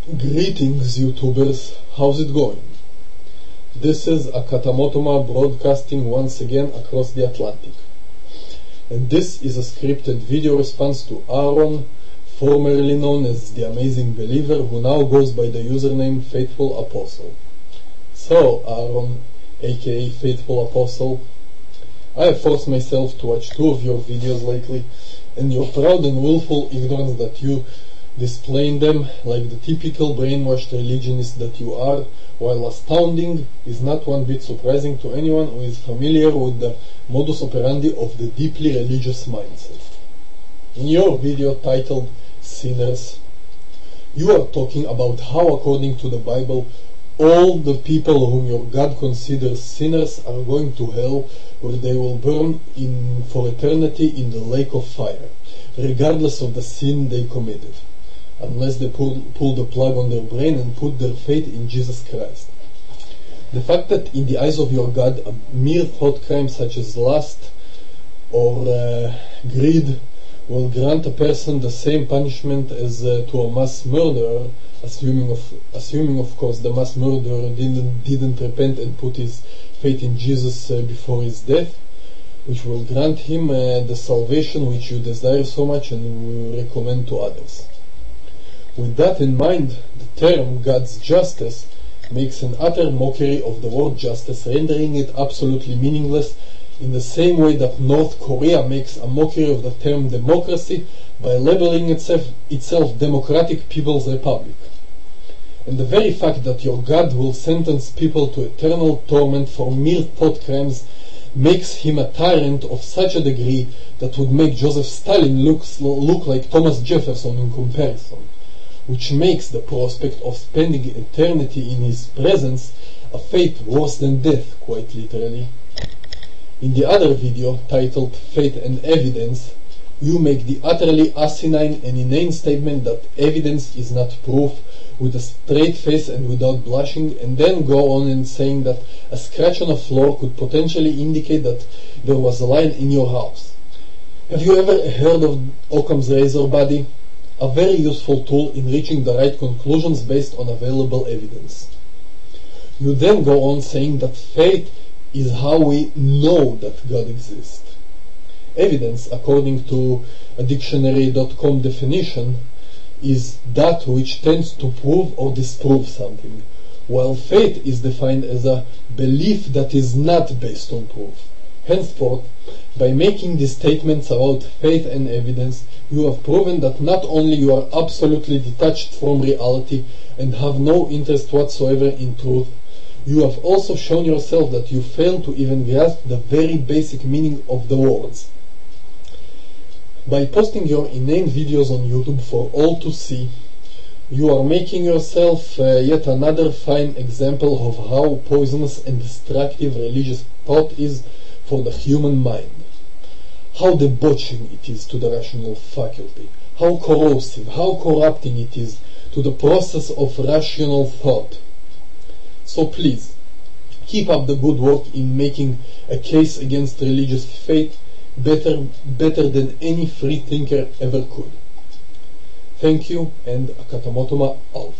Greetings YouTubers, how's it going? This is Akatamotoma broadcasting once again across the Atlantic. And this is a scripted video response to Aaron, formerly known as the Amazing Believer, who now goes by the username FaithfulApostle. So Aaron, aka FaithfulApostle, I have forced myself to watch 2 of your videos lately, and your proud and willful ignorance that you displaying them like the typical brainwashed religionist that you are, while astounding, is not one bit surprising to anyone who is familiar with the modus operandi of the deeply religious mindset. In your video titled Sinners, you are talking about how, according to the Bible, all the people whom your God considers sinners are going to hell, where they will burn for eternity in the lake of fire, regardless of the sin they committed, unless they pull the plug on their brain and put their faith in Jesus Christ. The fact that in the eyes of your God a mere thought crime such as lust or greed will grant a person the same punishment as to a mass murderer, assuming of course the mass murderer didn't repent and put his faith in Jesus before his death, which will grant him the salvation which you desire so much and will recommend to others. With that in mind, the term God's justice makes an utter mockery of the word justice, rendering it absolutely meaningless, in the same way that North Korea makes a mockery of the term democracy by labeling itself Democratic People's Republic. And the very fact that your God will sentence people to eternal torment for mere thought crimes makes him a tyrant of such a degree that would make Joseph Stalin look like Thomas Jefferson in comparison, which makes the prospect of spending eternity in his presence a fate worse than death, quite literally. In the other video, titled Faith and Evidence, you make the utterly asinine and inane statement that evidence is not proof, with a straight face and without blushing, and then go on and saying that a scratch on a floor could potentially indicate that there was a lion in your house. Have you ever heard of Occam's razor, buddy? A very useful tool in reaching the right conclusions based on available evidence. You then go on saying that faith is how we know that God exists. Evidence, according to a dictionary.com definition, is that which tends to prove or disprove something, while faith is defined as a belief that is not based on proof. Henceforth, by making these statements about faith and evidence, you have proven that not only you are absolutely detached from reality and have no interest whatsoever in truth, you have also shown yourself that you fail to even grasp the very basic meaning of the words. By posting your inane videos on YouTube for all to see, you are making yourself yet another fine example of how poisonous and destructive religious thought is for the human mind. How debauching it is to the rational faculty, how corrosive, how corrupting it is to the process of rational thought. So please, keep up the good work in making a case against religious faith better than any free thinker ever could. Thank you, and Akatamotoma out.